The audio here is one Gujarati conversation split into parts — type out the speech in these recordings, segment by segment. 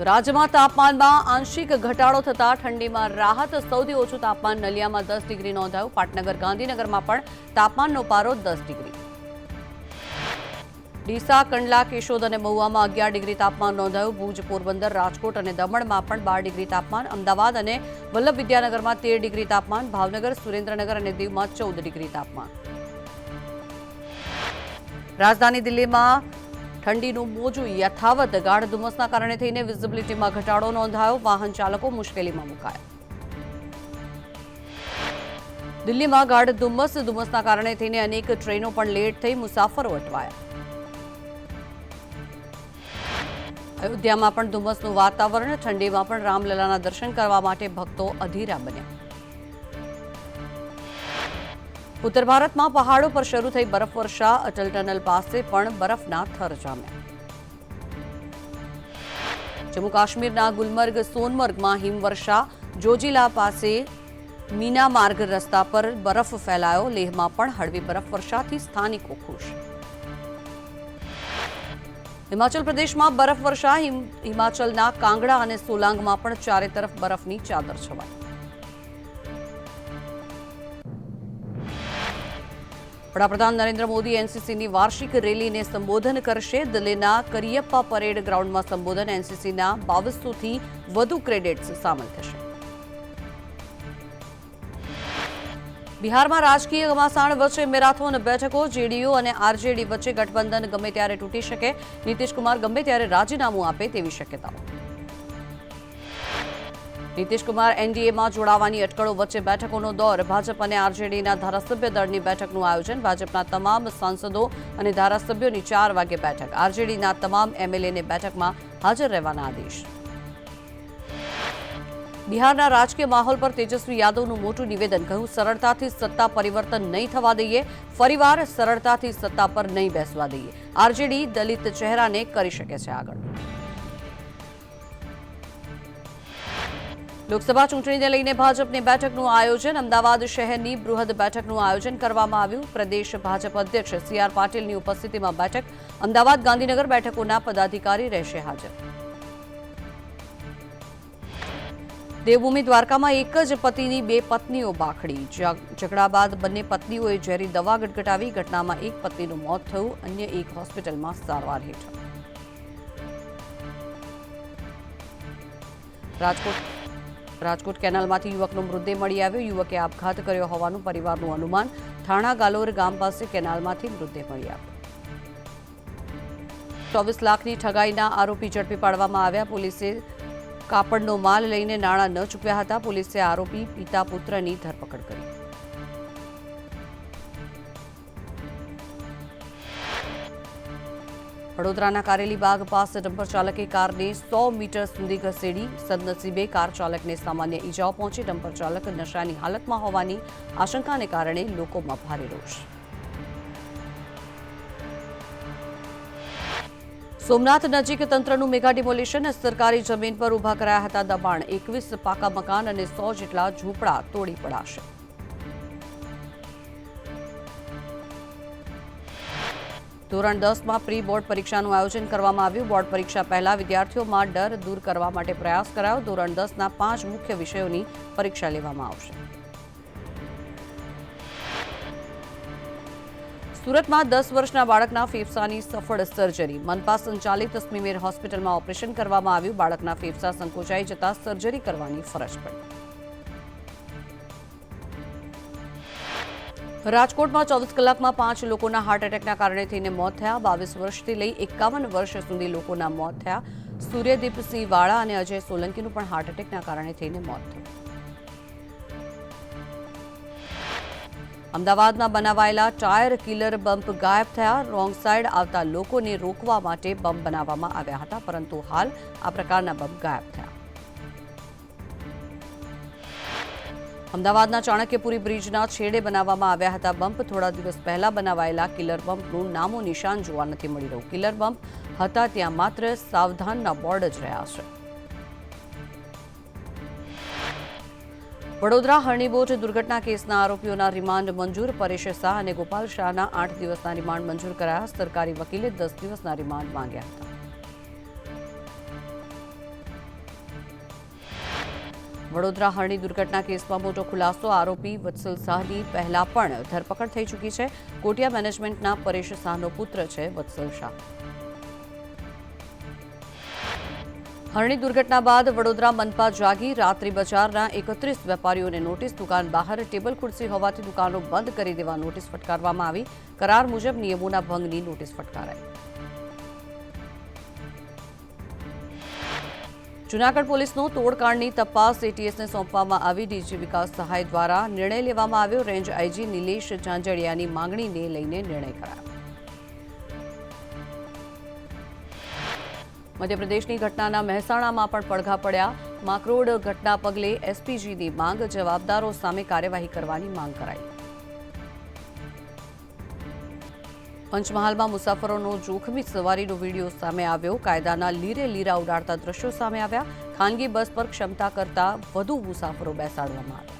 તો રાજ્યમાં તાપમાનમાં આંશિક ઘટાડો થતા ઠંડીમાં રાહત. સૌથી ઓછું તાપમાન નલિયામાં 10 ડિગ્રી નોંધાયું. પાટનગર ગાંધીનગરમાં પણ તાપમાનનો પારો 10 ડિગ્રી. ડીસા, કંડલા, કેશોદ અને મહુવામાં 11 ડિગ્રી તાપમાન નોંધાયું. ભુજ, પોરબંદર, રાજકોટ અને દમણમાં પણ 12 ડિગ્રી તાપમાન. અમદાવાદ અને વલ્લભ વિદ્યાનગરમાં 13 ડિગ્રી તાપમાન. ભાવનગર, સુરેન્દ્રનગર અને દીવમાં 14 ડિગ્રી તાપમાન. રાજધાની દિલ્હીમાં ઠંડીનું મોજું યથાવત. ગાઢ ધુમ્મસના કારણે થઈને વિઝિબિલિટીમાં ઘટાડો નોંધાયો. વાહન ચાલકો મુશ્કેલીમાં મુકાયા. દિલ્હીમાં ગાઢ ધુમ્મસના કારણે થઈને અનેક ટ્રેનો પણ લેટ થઈ. મુસાફરો અટવાયા. અયોધ્યામાં પણ ધુમ્મસનું વાતાવરણ. ઠંડીમાં પણ રામલલાના દર્શન કરવા માટે ભક્તો અધીરા બન્યા. ઉત્તર ભારતમાં પહાડો પર શરૂ થઈ બરફવર્ષા. અટલ ટનલ પાસે પણ બરફના થર જામ્યા. જમ્મુ કાશ્મીરના ગુલમર્ગ, સોનમર્ગમાં હિમવર્ષા. જોજીલા પાસે મીના માર્ગ રસ્તા પર બરફ ફેલાયો. લેહમાં પણ હળવી બરફવર્ષાથી સ્થાનિકો ખુશ. હિમાચલ પ્રદેશમાં બરફવર્ષા. હિમાચલના કાંગડા અને સોલાંગમાં પણ ચારે તરફ બરફની ચાદર છવાઈ. વડાપ્રધાન નરેન્દ્ર મોદી એનસીસીની વાર્ષિક રેલીને સંબોધન કરશે. દિલ્હીના કરિયપ્પા પરેડ ગ્રાઉન્ડમાં સંબોધન. એનસીસીના 2200થી વધુ કેડેટ્સ સામેલ થશે. બિહારમાં રાજકીય ઘમાસાણ વચ્ચે મેરાથોન બેઠકો. જેડીયુ અને આરજેડી વચ્ચે ગઠબંધન ગમે ત્યારે તૂટી શકે. નીતિશ કુમાર ગમે ત્યારે રાજીનામું આપે તેવી શક્યતાઓ. નીતિશ કુમાર એનડીએમાં જોડાવાની અટકળો વચ્ચે બેઠકોનો દોર. ભાજપ અને આરજેડીના ધારાસભ્ય દળની બેઠકનું આયોજન. ભાજપના તમામ સાંસદો અને ધારાસભ્યોની 4 વાગે બેઠક. આરજેડીના તમામ એમએલએને બેઠકમાં હાજર રહેવાના આદેશ. બિહારના રાજકીય માહોલ પર તેજસ્વી યાદવનું મોટું નિવેદન. કહ્યું, સરળતાથી સત્તા પરિવર્તન નહીં થવા દઈએ. ફરીવાર સરળતાથી સત્તા પર નહીં બેસવા દઈએ. આરજેડી દલિત ચહેરાને કરી શકે છે આગળ. લોકસભા ચૂંટણીને લઈને ભાજપની બેઠકનું આયોજન. અમદાવાદ શહેરની બૃહદ બેઠકનું આયોજન કરવામાં આવ્યું. પ્રદેશ ભાજપ અધ્યક્ષ CR પાટીલની ઉપસ્થિતિમાં બેઠક. અમદાવાદ, ગાંધીનગર બેઠકોના પદાધિકારી રહેશે હાજર. દેવભૂમિ દ્વારકામાં એક જ પતિની 2 પત્નીઓ બાખડી. ઝઘડા બાદ બંને પત્નીઓએ ઝેરી દવા ગટગટાવી. ઘટનામાં એક પત્નીનું મોત થયું. અન્ય એક હોસ્પિટલમાં સારવાર હેઠળ. રાજકોટ કેનાલમાંથી યુવકનો મૃતદેહ મળી આવ્યો. યુવકે આપઘાત કર્યો હોવાનું પરિવારનું અનુમાન. થાણા ગાલોર ગામ પાસે કેનાલમાંથી મૃતદેહ મળી આવ્યો. 24 લાખની ઠગાઈના આરોપી ઝડપી પાડવામાં આવ્યા. પોલીસે કાપડનો માલ લઈને નાણાં ન ચૂકવ્યા હતા. પોલીસે આરોપી પિતા પુત્રની ધરપકડ કરી. વડોદરાના કારેલીબાગ પાસે ડમ્પર ચાલકે કારને 100 મીટર સુધી ઘસેડી. સદનસીબે કાર ચાલકને સામાન્ય ઈજાઓ પહોંચી. ડમ્પર ચાલક નશાની હાલતમાં હોવાની આશંકાને કારણે લોકોમાં ભારે રોષ. સોમનાથ નજીક તંત્રનું મેગા ડિમોલિશન. સરકારી જમીન પર ઊભા કરાયા હતા દબાણ. 21 પાકા મકાન અને 100 જેટલા ઝૂંપડા તોડી પડાશે. ધોરણ 10માં પ્રી બોર્ડ પરીક્ષાનું આયોજન કરવામાં આવ્યું. બોર્ડ પરીક્ષા પહેલા વિદ્યાર્થીઓમાં ડર દૂર કરવા માટે પ્રયાસ કરાયો. ધોરણ 10ના 5 મુખ્ય વિષયોની પરીક્ષા લેવામાં આવશે. સુરતમાં 10 વર્ષના બાળકના ફેફસાની સફળ સર્જરી. મનપા સંચાલિત સ્મીમેર હોસ્પિટલમાં ઓપરેશન કરવામાં આવ્યું. બાળકના ફેફસા સંકોચાઈ જતા સર્જરી કરવાની ફરજ પડી. રાજકોટમાં 24 કલાકમાં 5 લોકોના હાર્ટ એટેકના કારણે થઈને મોત થયા. 22 વર્ષથી લઈ 51 વર્ષ સુધી લોકોના મોત થયા. સૂર્યદીપસિંહ વાળા અને અજય સોલંકીનું પણ હાર્ટ એટેકના કારણે થઈને મોત થયું. અમદાવાદમાં બનાવાયેલા ટાયર કિલર બમ્પ ગાયબ થયા. રોંગ સાઈડ આવતા લોકોને રોકવા માટે બમ્પ બનાવવામાં આવ્યા હતા, પરંતુ હાલ આ પ્રકારના બમ્પ ગાયબ થયા. અમદાવાદના ચાણક્યપુરી બ્રિજના છેડે બનાવવામાં આવ્યા હતા બમ્પ. થોડા દિવસ પહેલા બનાવાયેલા કિલર બમ્પનું નામો નિશાન જોવા નથી મળી રહ્યું. કિલર બમ્પ હતા ત્યાં માત્ર સાવધાનના બોર્ડ જ રહ્યા છે. વડોદરા હરણીબોટ દુર્ઘટના કેસના આરોપીઓના રિમાન્ડ મંજૂર. પરેશ શાહ અને ગોપાલ શાહના 8 દિવસના રિમાન્ડ મંજૂર કરાયા. સરકારી વકીલે 10 દિવસના રિમાન્ડ માંગ્યા હતા. વડોદરા હરણી દુર્ઘટના કેસમાં મોટો ખુલાસો. આરોપી વત્સલ શાહની પહેલા પણ ધરપકડ થઈ ચૂકી છે. કોટિયા મેનેજમેન્ટના પરેશ શાહનો પુત્ર છે વત્સલ શાહ. હરણી દુર્ઘટના બાદ વડોદરા મનપા જાગી. રાત્રિ બજારના 31 વેપારીઓને નોટિસ. દુકાન બહાર ટેબલ ખુરશી હોવાથી દુકાનો બંધ કરી દેવા નોટિસ ફટકારવામાં આવી. કરાર મુજબ નિયમોના ભંગની નોટિસ ફટકારાઈ. જૂનાગઢ પોલીસનો તોડકાંડની તપાસ એટીએસને સોંપવામાં આવી. ડીજી વિકાસ સહાય દ્વારા નિર્ણય લેવામાં આવ્યો. રેન્જ આઈજી નિલેશ ઝાંઝડિયાની માંગણીને લઈને નિર્ણય કરાયો. મધ્યપ્રદેશની ઘટનાના મહેસાણામાં પણ પડઘા પડ્યા. માંકરોડ ઘટના પગલે એસપીજીની માંગ. જવાબદારો સામે કાર્યવાહી કરવાની માંગ કરાઈ. પંચમહાલમાં મુસાફરોનો જોખમી સવારીનો વીડિયો સામે આવ્યો. કાયદાના લીરે લીરા ઉડાડતા દ્રશ્યો સામે આવ્યા. ખાનગી બસ પર ક્ષમતા કરતાં વધુ મુસાફરો બેસાડવામાં આવ્યા.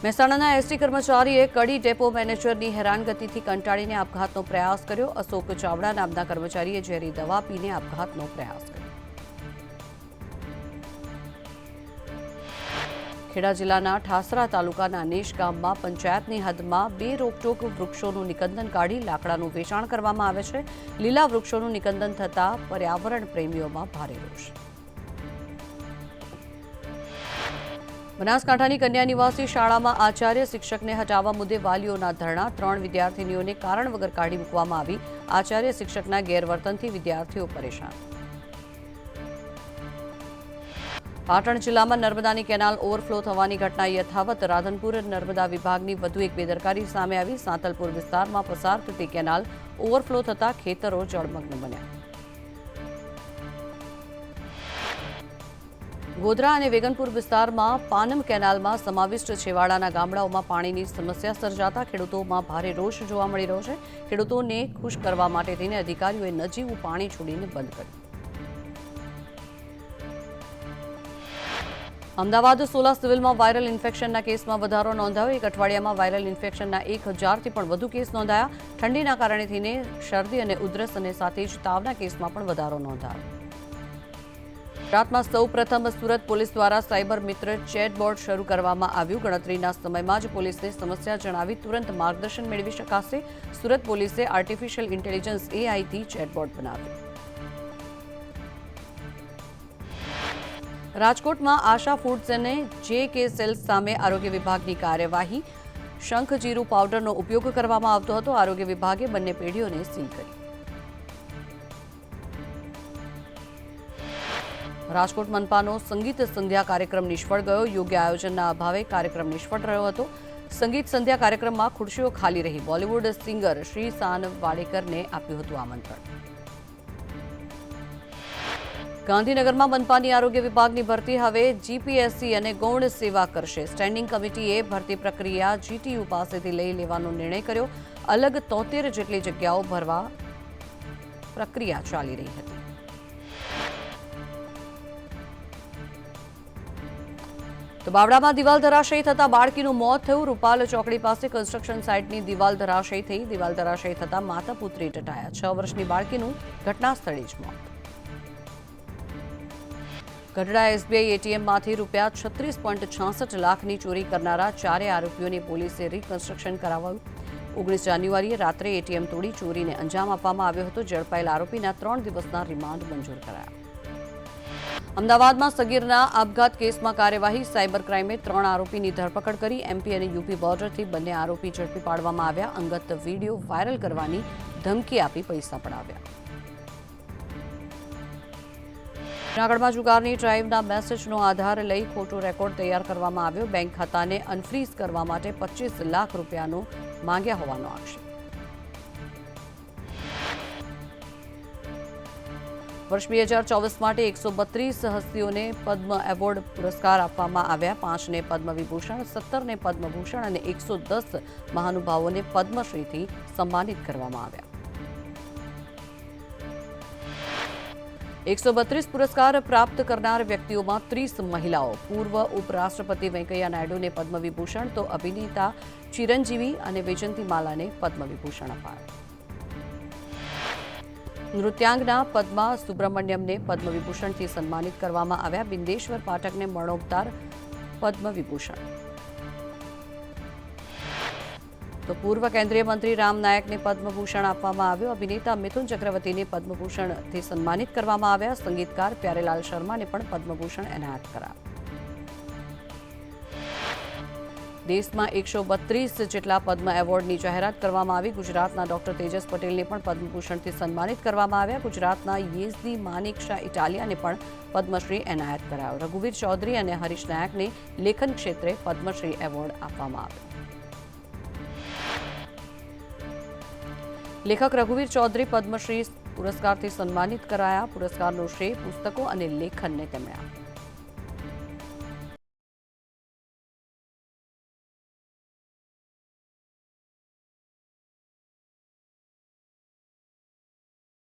મહેસાણાના એસટી કર્મચારીએ કડી ડેપો મેનેજરની હેરાનગતિથી કંટાળીને આપઘાતનો પ્રયાસ કર્યો. અશોક ચાવડા નામના કર્મચારીએ ઝેરી દવા પીને આપઘાતનો પ્રયાસ કર્યો. ખેડા જિલ્લાના ઠાસરા તાલુકાના નેશ ગામમાં પંચાયતની હદમાં 2 રોકટોક વૃક્ષોનું નિકંદન કાઢી લાકડાનું વેચાણ કરવામાં આવે છે. લીલા વૃક્ષોનું નિકંદન થતાં પર્યાવરણ પ્રેમીઓમાં ભારે રોષ. બનાસકાંઠાની કન્યા નિવાસી શાળામાં આચાર્ય શિક્ષકને હટાવવા મુદ્દે વાલીઓના ધરણા. 3 વિદ્યાર્થીનીઓને કારણ વગર કાઢી મૂકવામાં આવી. આચાર્ય શિક્ષકના ગેરવર્તનથી વિદ્યાર્થીઓ પરેશાન. પાટણ જિલ્લામાં નર્મદાની કેનાલ ઓવરફ્લો થવાની ઘટના યથાવત. રાધનપુર નર્મદા વિભાગની વધુ એક બેદરકારી સામે આવી. સાંતલપુર વિસ્તારમાં પસાર થતી કેનાલ ઓવરફ્લો થતા ખેતરો જળમગ્ન બન્યા. ગોધરા અને વેગનપુર વિસ્તારમાં પાનમ કેનાલમાં સમાવિષ્ટ છેવાડાના ગામડાઓમાં પાણીની સમસ્યા સર્જાતા ખેડૂતોમાં ભારે રોષ જોવા મળી રહ્યો છે. ખેડૂતોને ખુશ કરવા માટે થઈને અધિકારીઓએ નજીવું પાણી છોડીને બંધ કર્યું. અમદાવાદ સોલા સિવિલમાં વાયરલ ઇન્ફેક્શનના કેસમાં વધારો નોંધાયો. એક અઠવાડિયામાં વાયરલ ઇન્ફેક્શનના 1000થી પણ વધુ કેસ નોંધાયા. ઠંડીના કારણે થઈને શરદી અને ઉધરસ અને સાથે જ તાવના કેસમાં પણ વધારો નોંધાયો. ગુજરાતમાં સૌપ્રથમ સુરત પોલીસ દ્વારા સાયબર મિત્ર ચેટબોટ શરૂ કરવામાં આવ્યું. ગણતરીના સમયમાં જ પોલીસને સમસ્યા જણાવી તુરંત માર્ગદર્શન મેળવી શકાશે. સુરત પોલીસે આર્ટિફિશિયલ ઇન્ટેલિજન્સ એઆઈથી ચેટબોટ બનાવ્યું. રાજકોટમાં આશા ફૂડ્સ અને જે.કે. સેલ્સ સામે આરોગ્ય વિભાગની કાર્યવાહી. શંખ જીરું પાવડરનો ઉપયોગ કરવામાં આવતો હતો. આરોગ્ય વિભાગે બંને પેઢીઓને સીલ કરી. રાજકોટ મનપાનો સંગીત સંધ્યા કાર્યક્રમ નિષ્ફળ ગયો. યોગ્ય આયોજનના અભાવે કાર્યક્રમ નિષ્ફળ રહ્યો હતો. સંગીત સંધ્યા કાર્યક્રમમાં ખુરશીઓ ખાલી રહી. બોલિવૂડ સિંગર શ્રી સાન વાડેકરને આપ્યું હતું આમંત્રણ. ગાંધીનગરમાં મનપાની આરોગ્ય વિભાગની ભરતી હવે જીપીએસસી અને ગૌણ સેવા કરશે. સ્ટેન્ડિંગ કમિટીએ ભરતી પ્રક્રિયા જીટીયુ પાસેથી લઈ લેવાનો નિર્ણય કર્યો. અલગ 73 જેટલી જગ્યાઓ ભરવા પ્રક્રિયા ચાલી રહી હતી. તો બાવળામાં દિવાલ ધરાશયી થતા બાળકીનું મોત થયું. રૂપાલ ચોકડી પાસે કન્સ્ટ્રક્શન સાઇટની દિવાલ ધરાશયી થઈ. દિવાલ ધરાશયી થતા માતા પુત્રી ટટાયા. 6 વર્ષની બાળકીનું ઘટના સ્થળે જ મોત. ગઢડા એસબીઆઈ એટીએમમાંથી ₹36.66 લાખની ચોરી કરનારા 4 આરોપીઓને પોલીસે રિકન્સ્ટ્રક્શન કરાવ્યું. 19 જાન્યુઆરીએ રાત્રે એટીએમ તોડી ચોરીને અંજામ આપવામાં આવ્યો હતો. ઝડપાયેલા આરોપીના 3 દિવસના રિમાન્ડ મંજૂર કરાયા. અમદાવાદમાં સગીરના આપઘાત કેસમાં કાર્યવાહી. સાયબર ક્રાઇમે 3 આરોપીની ધરપકડ કરી. એમપી અને યુપી બોર્ડરથી બંને આરોપી ઝડપી પાડવામાં આવ્યા. અંગત વિડીયો વાયરલ કરવાની ધમકી આપી પૈસા પડાવ્યા. જૂનાગઢમાં જુગારની ડ્રાઈવના મેસેજનો આધાર લઈ ખોટો રેકોર્ડ તૈયાર કરવામાં આવ્યો. બેંક ખાતાને અનફ્રીઝ કરવા માટે ₹25 લાખ માંગ્યા હોવાનો આક્ષેપ. વર્ષ 2024 માટે 132 હસ્તીઓને પદ્મ એવોર્ડ પુરસ્કાર આપવામાં આવ્યા. 5ને પદ્મ વિભૂષણ, 17ને પદ્મભૂષણ અને 110 મહાનુભાવોને પદ્મશ્રીથી સન્માનિત કરવામાં આવ્યા. 132 પુરસ્કાર પ્રાપ્ત કરનાર વ્યક્તિઓમાં 30 મહિલાઓ. પૂર્વ ઉપરાષ્ટ્રપતિ વેંકૈયા નાયડુને પદ્મ વિભૂષણ તો અભિનેતા ચિરંજીવી અને વૈજયંતી માલાને પદ્મ વિભૂષણ અપાયા. નૃત્યાંગના પદ્મા સુબ્રમણ્યમને પદ્મ વિભૂષણથી સન્માનિત કરવામાં આવ્યા. બિંદેશ્વર પાઠકને મરણોપચાર પદ્મ વિભૂષણ. તો પૂર્વ કેન્દ્રીય મંત્રી રામ નાયકને પદ્મભૂષણ આપવામાં આવ્યો. અભિનેતા મિથુન ચક્રવર્તીને પદ્મભૂષણથી સન્માનિત કરવામાં આવ્યા. સંગીતકાર પ્યારેલાલ શર્માને પણ પદ્મભૂષણ એનાયત કરાયા. દેશમાં 132 જેટલા પદ્મ એવોર્ડની જાહેરાત કરવામાં આવી. ગુજરાતના ડોક્ટર તેજસ પટેલને પણ પદ્મભૂષણથી સન્માનિત કરવામાં આવ્યા. ગુજરાતના યેઝદી માનેક શાહ ઇટાલિયાને પણ પદ્મશ્રી એનાયત કરાયો. રઘુવીર ચૌધરી અને હરીશ નાયકને લેખન ક્ષેત્રે પદ્મશ્રી એવોર્ડ આપવામાં આવ્યો. લેખક રઘુવીર ચૌધરી પદ્મશ્રી પુરસ્કારથી સન્માનિત કરાયા. પુરસ્કારનો શ્રેય પુસ્તકો અને લેખનને તેમણે આપ્યો.